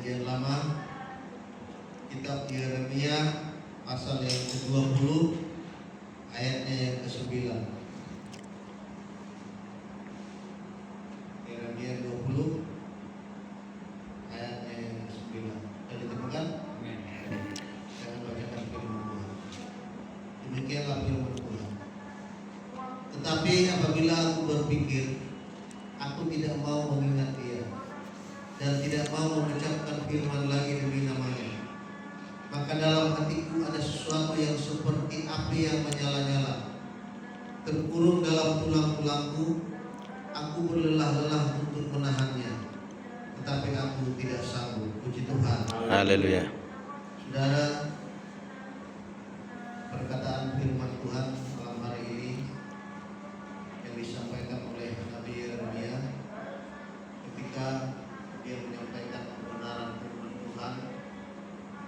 Perjanjian Lama, kitab Yeremia pasal yang ke-20 ayatnya yang ke-9. Yeremia 20 ayatnya yang ke-9. Sudah ditemukan? Saya bacakan firman Tuhan. Demikianlah firman Tuhan. Tetapi apabila aku berpikir, aku tidak mau mengingat dia dan tidak mau mengucapkan firman lagi demi namanya, maka dalam hatiku ada sesuatu yang seperti api yang menyala-nyala, terkurung dalam tulang-tulangku. Aku berlelah-lelah untuk menahannya, tetapi aku tidak sanggup. Puji Tuhan. Haleluya. Saudara, perkataan firman Tuhan malam hari ini yang disampaikan oleh Nabi Yeremia ketika dia menyampaikan kebenaran firman Tuhan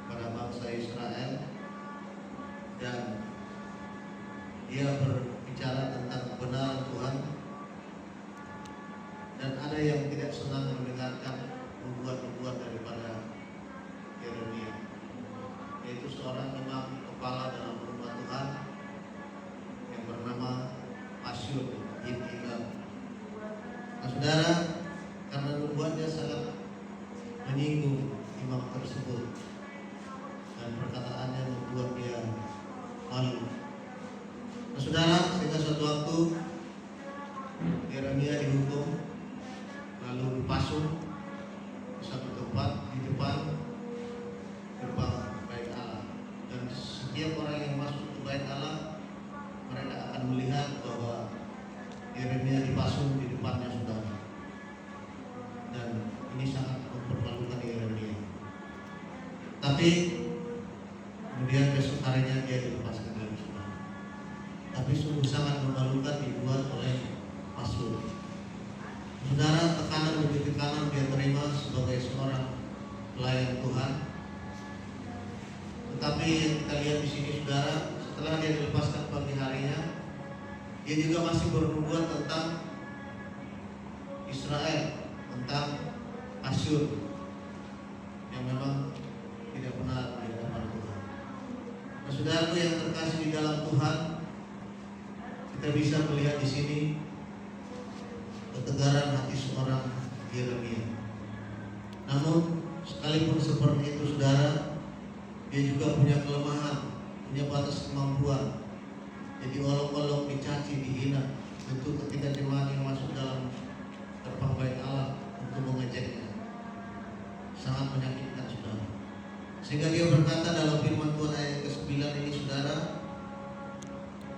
pada bangsa Israel, dan dia berbicara tentang kebenaran Tuhan, dan ada yang tidak senang mendengarkan nubuat-nubuat daripada Yeremia, yaitu seorang imam kepala dalam rumah Tuhan yang bernama Pasyur bin Hillel. Nah saudara, karena nubuatnya sangat menyinggung imam tersebut dan perkataannya membuat dia malu. Nah saudara, sehingga suatu waktu Yeremia dihukum, lalu dipasung di satu tempat di depan gerbang bait Allah, dan setiap orang yang masuk ke bait Allah, mereka akan melihat bahwa Yeremia dipasung di depannya, saudara. Dan ini sangat mempermalukan Yeremia. Tapi kemudian besok harinya dia dilepaskan dari saudara. Tapi sungguh sangat memalukan dibuat oleh Pasyur. Saudara, tekanan demi tekanan dia terima sebagai seorang pelayan Tuhan. Tetapi yang kita lihat di sini, saudara, setelah dia dilepaskan pagi harinya, dia juga masih bernubuat tentang Israel, tentang Asyur yang memang tidak benar di hadapan Tuhan. Nah, saudara yang terkasih di dalam Tuhan, kita bisa melihat di sini ketegaran hati seorang Yeremia. Namun sekalipun seperti itu, saudara, dia juga punya kelemahan, punya batas kemampuan. Jadi walau dicaci, dihina, tentu ketika jemaat yang masuk dalam gerbang bait Allah untuk mengejeknya, sangat menyakitkan, saudara. Sehingga dia berkata dalam firman Tuhan ayat ke-9 ini, saudara,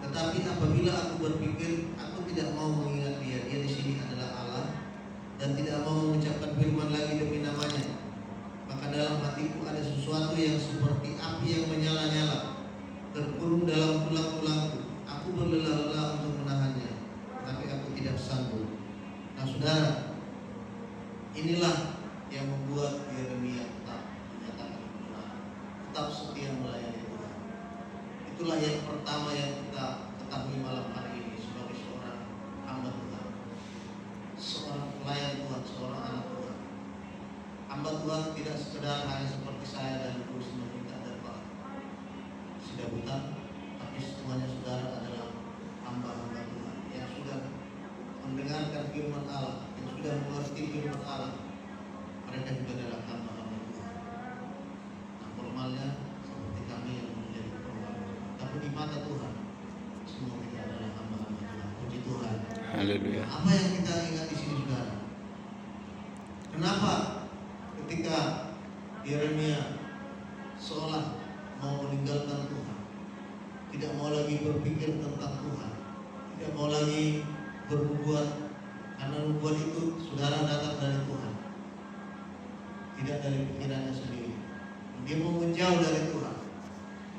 tetapi apabila aku berpikir, aku tidak mau mengingat dia di sini adalah Allah, dan tidak mau mengucapkan firman lagi demi namanya, maka dalam hatiku ada sesuatu yang seperti api yang menyala-nyala, terkurung dalam tulang-tulangku. Aku berlelah-lelah untuk menahannya, tapi aku tidak sanggup. Nah saudara, inilah yang membuat Yeremia tetap menyatakan kebenaran, tetap setia melayani Tuhan. Itulah yang pertama yang kita ketahui malam hari ini sebagai seorang hamba Tuhan, seorang pelayan Tuhan, seorang anak Tuhan. Hamba Tuhan tidak sekedar hanya seperti saya dan Ibu Sinta dan Pak Sidabutan, tapi semuanya saudara adalah hamba-hamba Tuhan yang sudah mendengarkan firman Allah, yang sudah mengerti firman Allah. Mereka juga adalah hamba-hamba Tuhan. Nah formalnya seperti kami yang menjadi formal, tapi di mata Tuhan semua kita adalah hamba-hamba Tuhan. Puji Tuhan. Haleluya. Apa yang kita ingat di sini, saudara? Kenapa ketika Yeremia seolah mau meninggalkan Tuhan, tidak mau lagi berpikir tentang Tuhan, tidak mau lagi bernubuat, karena nubuat itu saudara datang dari Tuhan, tidak dari pikirannya sendiri. Dia mau menjauh dari Tuhan.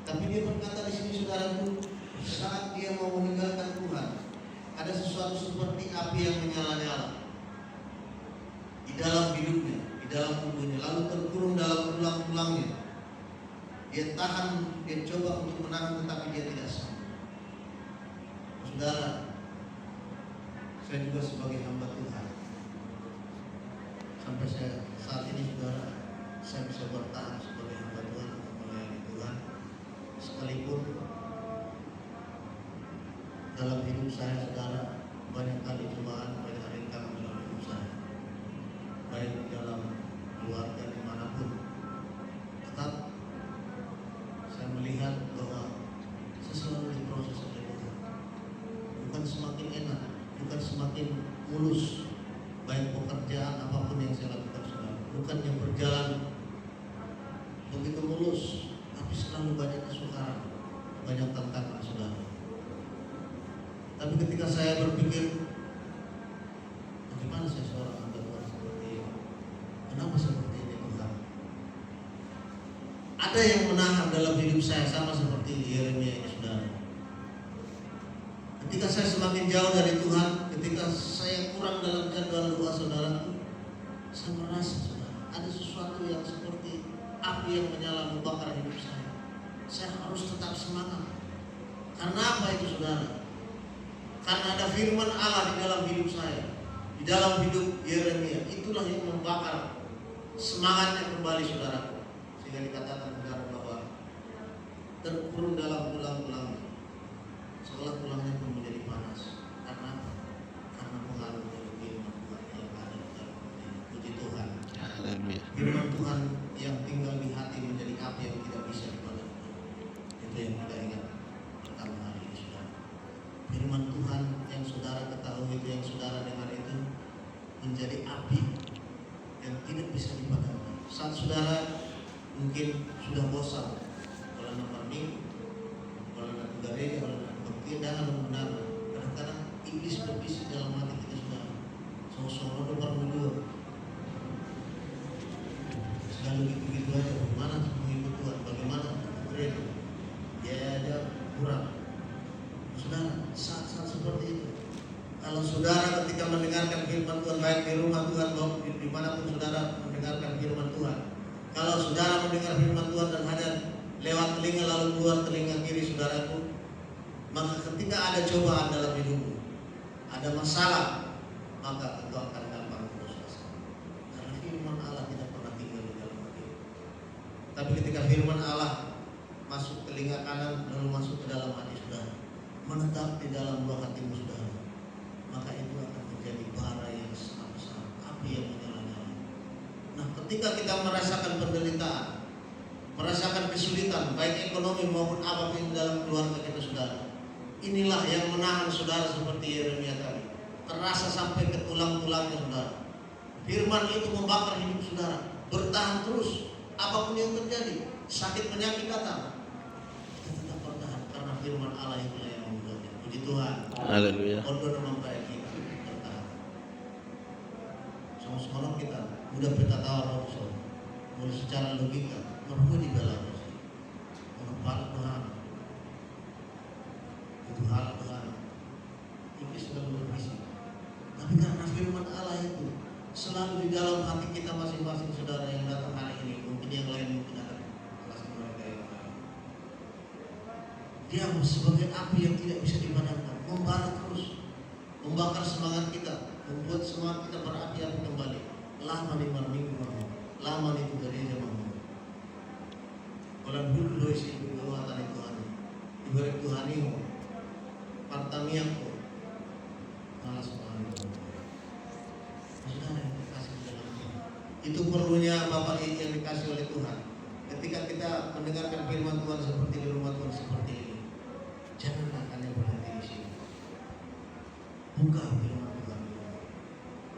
Tapi dia berkata di sini, saudaraku, saat dia mau meninggalkan Tuhan, ada sesuatu seperti api yang menyala-nyala di dalam hidupnya, di dalam tubuhnya, lalu terkurung dalam tulang-tulangnya. Dia tahan, dia coba untuk menahan, tetapi dia tidak sanggup. Saudara, saya juga sebagai hamba Tuhan, sampai saat ini saudara, saya bisa bertahan sebagai hamba Tuhan untuk melayani Tuhan, sekalipun dalam hidup saya, saudara, banyak kali cobaan, banyak rintangan dalam hidup saya, baik di dalam keluarga dimanapun. Tetap saya melihat bahwa saya selalu diproses oleh Tuhan. Bukan semakin enak, bukan semakin mulus, baik pekerjaan apapun yang saya lakukan, saudara. Bukan yang berjalan begitu mulus, tapi selalu banyak kesukaran, banyak tantangan, saudara. Tapi ketika saya berpikir, bagaimana saya seorang hamba Tuhan seperti ini? Kenapa seperti ini Tuhan? Ada yang menahan dalam hidup saya, sama seperti Yeremia ini, saudara. Ketika saya semakin jauh dari Tuhan, ketika saya kurang dalam jadwal doa, saudara, saya merasa, saudara, ada sesuatu yang seperti api yang menyala membakar hidup saya. Saya harus tetap semangat. Karena apa itu, saudara? Karena ada firman Allah di dalam hidup saya, di dalam hidup Yeremia. Itulah yang membakar semangatnya kembali, saudara. Sehingga dikatakan, saudara, bahwa terkurung dalam tulang-tulangnya, seolah tulangnya pun menjadi panas. Karena apa? Karena pengaruh dari firman Tuhan yang ada di dalam hatinya. Puji Tuhan. Firman Tuhan yang tinggal di hati menjadi api yang tidak bisa dipadamkan. Itu yang kita ingat pertama hari ini, saudara. Firman Tuhan yang saudara ketahui, itu yang saudara dengar, itu menjadi api yang tidak bisa dipadamkan. Saat saudara mungkin sudah bosan, kalau nomor minggu, kalau nak gereja, kalau nak bekerja, jangan benar. Kadang-kadang iblis berbisik dalam hati kita, saudara. Soal-soal nomor mundur, selalu gitu-gitu aja. Bagaimana mengikut Tuhan? Bagaimana gereja? Ya ada kurang. Saudara, saat-saat seperti itu, kalau saudara ketika mendengarkan firman Tuhan, baik di rumah Tuhan maupun dimanapun saudara mendengarkan firman Tuhan, kalau saudara mendengar firman Tuhan dan hanya lewat telinga lalu keluar telinga kiri saudaraku, maka ketika ada cobaan dalam hidupmu, ada masalah, maka engkau akan gampang putus asa. Karena firman Allah tidak pernah tinggal di dalam hati. Tapi ketika firman Allah masuk telinga kanan lalu masuk ke dalam hati saudara, menetap di dalam buah hatimu, saudara, maka itu akan menjadi bara yang sangat besar, api yang menyala-nyala. Nah, ketika kita merasakan penderitaan, merasakan kesulitan, baik ekonomi maupun apapun dalam keluarga kita, saudara, inilah yang menahan saudara seperti Yeremia tadi. Terasa sampai ke tulang-tulangnya, saudara. Firman itu membakar hidup saudara. Bertahan terus, apapun yang terjadi, sakit penyakit datang, kita tetap bertahan karena firman Allah itu yang membuatnya. Puji Tuhan. Haleluya. Ordo membayar kita bertahan. Sama-sama kita mudah berkata Rasul, mulai secara logika, memuji dalam sih. Menempatkan Tuhan. Itu hal Tuhan. Iblis selalu berbisik. Tapi karena firman Allah itu selalu di dalam hati kita masing-masing, saudara yang datang hari ini, mungkin yang lain mungkin ada kelas mereka yang lain. Dia sebagai api yang tidak bisa dipadamkan, membara terus, membakar semangat kita, membuat semangat kita berapi-api kembali. Lama di minggu mau, lama di gereja mau. Kalau dulu isi doa tadi Tuhan, ibarat Tuhan ini, partamiaku, malas banget. Saudara yang dikasih dalam Tuhan, itu perlunya Bapak yang dikasih oleh Tuhan. Ketika kita mendengarkan firman Tuhan seperti di rumah Tuhan seperti ini, janganlah hanya berhenti di sini. Buka firman Tuhan,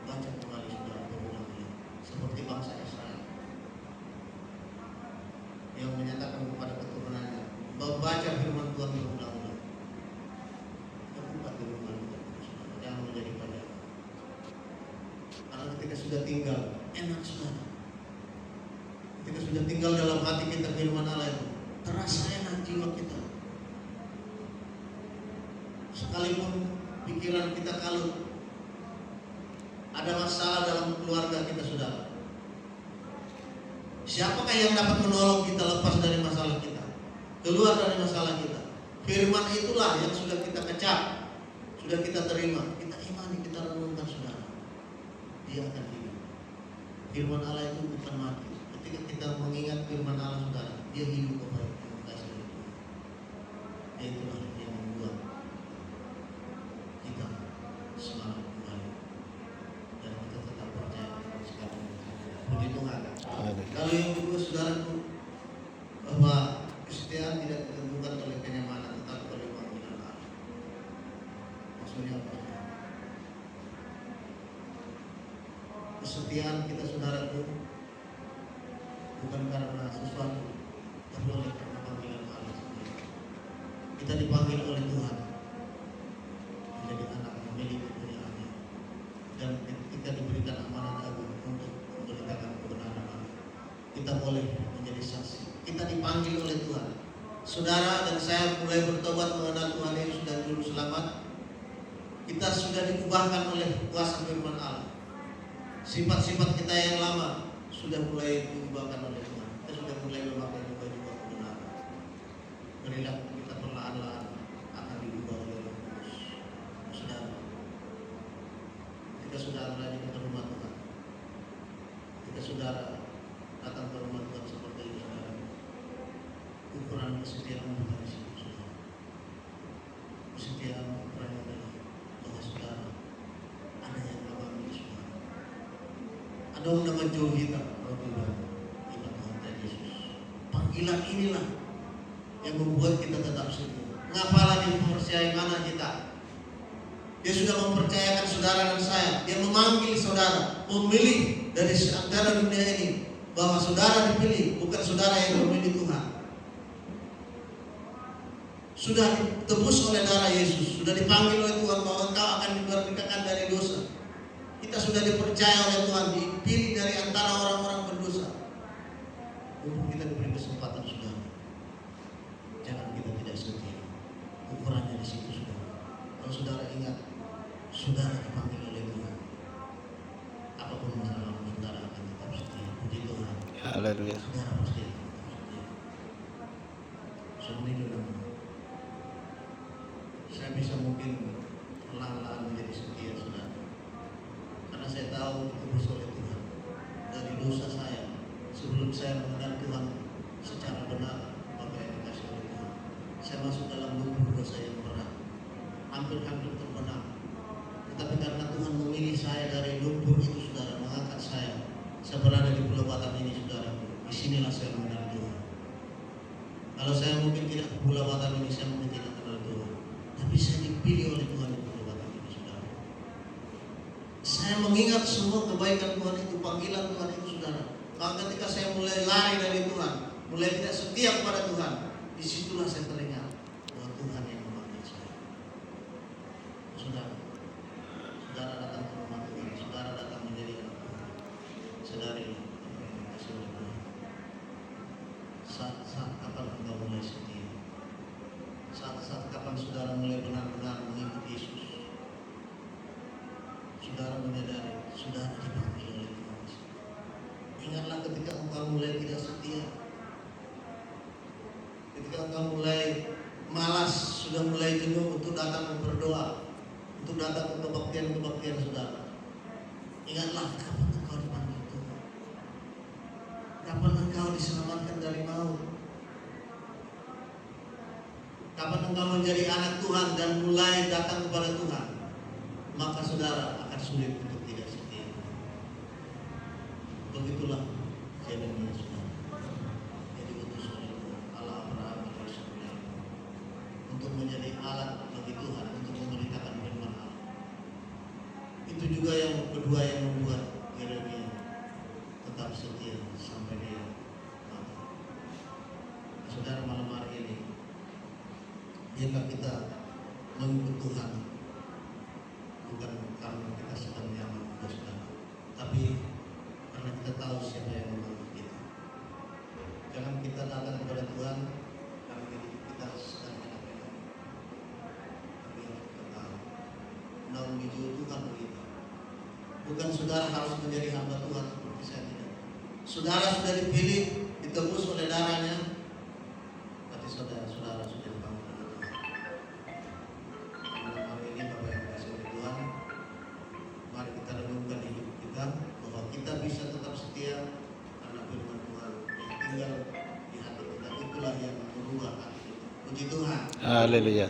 baca kembali saudara berulang-ulang, seperti bangsa Israel yang menyatakan kepada keturunannya, membaca firman Tuhan berulang-ulang. Buka firman Tuhan, jangan menjadi pajak. Karena ketika sudah tinggal, enak saudara. Ketika sudah tinggal dalam hati kita firman Allah itu, terasa enak jiwa kita. Sekalipun pikiran kita kalut, ada masalah dalam keluarga kita, saudara, siapakah yang dapat menolong kita lepas dari masalah kita, keluar dari masalah kita? Firman itulah yang sudah kita kecap, sudah kita terima, kita imani, kita renungkan, saudara. Dia akan hidup. Firman Allah itu bukan mati. Ketika ketika kita mengingat firman Allah saudara, dia hidup kembali dengan kasih dari Tuhan. Itulah yang membuat kita semangat kembali dan kita tetap percaya sekarang. Puji Tuhan. Kalau yang kedua saudaraku, bahwa kesetiaan tidak ditentukan oleh kenyamanan tetapi oleh panggilan Allah. Maksudnya apa? Kesetiaan kita saudaraku bukan karena sesuatu, tapi oleh karena panggilan Allah sendiri. Kita dipanggil oleh Tuhan menjadi anak yang memiliki kemuliaan-Nya, dan ketika diberikan amanat agung untuk memberitakan kebenaran Allah, kita boleh menjadi saksi. Kita dipanggil oleh Tuhan. Saudara dan saya mulai bertobat mengenal Tuhan Yesus dan Juru Selamat. Kita sudah diubahkan oleh kuasa firman Allah. Sifat-sifat kita yang lama sudah mulai diubahkan oleh Tuhan. Kita sudah mulai memakai juga kebenaran. Perilaku kita perlahan-lahan akan diubah oleh Roh Kudus. Saudara, ketika saudara rajin ke rumah Tuhan, ketika saudara datang ke rumah Tuhan seperti ini, saudara, ukuran kesetiaan bukan di situ, saudara. Kesetiaan ukurannya adalah bahwa saudara ada yang mengabdi saudara. Ada undangan jauh kita, kalau Tuhan, kita Tuhan Yesus. Panggilan inilah yang membuat kita tetap setia. Mengapa lagi mempercayai mana kita? Dia sudah mempercayakan saudara dan saya. Dia memanggil saudara, memilih dari antara dunia ini, bahwa saudara dipilih, bukan saudara yang memilih Tuhan. Sudah ditebus oleh darah Yesus, sudah dipanggil oleh Tuhan bahwa engkau akan dimerdekakan dari dosa. Kita sudah dipercaya oleh Tuhan, dipilih dari antara orang-orang berdosa. Untuk kita diberi kesempatan saudara. Jangan kita tidak setia. Ukurannya di situ saudara. Kalau saudara ingat, saudara dipanggil oleh Tuhan. Apapun masalah saudara akan tetap setia. Puji Tuhan. Haleluya. Saudara pasti akan tetap setia. Sebenarnya saya bisa mungkin perlahan-lahan menjadi setia saudara. Karena saya tahu ditebus oleh Tuhan dari dosa saya sebelum saya mengenal Tuhan secara benar, apa yang dikasih oleh Tuhan. Saya masuk dalam lumpur dosa yang berat, hampir-hampir terbenam. Tetapi karena Tuhan memilih saya dari lumpur itu saudara, mengangkat saya berada di Pulau Batam ini saudara. Disinilah saya mengenal Tuhan. Kalau saya mungkin tidak ke Pulau Batam ini, saya mungkin tidak kenal Tuhan. Tapi saya dipilih oleh Tuhan di Pulau Batam ini saudara. Saya mengingat semua kebaikan Tuhan itu, panggilan Tuhan itu saudara. Maka ketika saya mulai lari dari Tuhan, mulai tidak setia kepada Tuhan, disitulah saya teringat bahwa Tuhan yang memanggil saya. Saudara, saudara datang ke rumah Tuhan, saudara datang menjadi anak Tuhan. Sadari apa yang dikasih oleh Tuhan. Saat kapan engkau mulai setia? Saat kapan saudara mulai benar-benar mengikuti Yesus? Saudara menyadari, saudara dipanggil oleh Tuhan. Ingatlah ketika engkau mulai tidak setia, ketika engkau mulai malas, sudah mulai jenuh untuk datang berdoa, untuk datang ke kebaktian-kebaktian saudara. Ingatlah kapan engkau dipanggil Tuhan, kapan engkau diselamatkan dari maut, kapan engkau menjadi anak Tuhan dan mulai datang kepada Tuhan. Maka saudara akan sulit untuk tidak setia. Begitulah jadinya saudara. Jadi utus oleh Tuhan, Allah Abraham dan Ishak untuk menjadi alat bagi Tuhan untuk memberitakan firman Allah. Itu juga yang kedua yang membuat Yeremia tetap setia sampai dia mati. Saudara, malam hari ini, jika kita mengikut Tuhan, bukan karena kita sedang nyaman, tapi karena kita tahu siapa yang memanggil kita. Jangan kita datang kepada Tuhan karena kita sedang enak-enak, tapi harus kita tahu namun biju Tuhan kita. Bukan saudara harus menjadi hamba Tuhan seperti saya tidak. Saudara sudah dipilih, ditebus oleh darahnya, tapi saudara sudah dipanggil oleh Tuhan. Malam hari ini Bapak yang dikasih oleh Tuhan, mari kita renungkan hidup kita bahwa kita bisa tetap setia karena firman Tuhan tinggal di hati kita, itulah yang merubah hati kita. Puji Tuhan. Haleluya.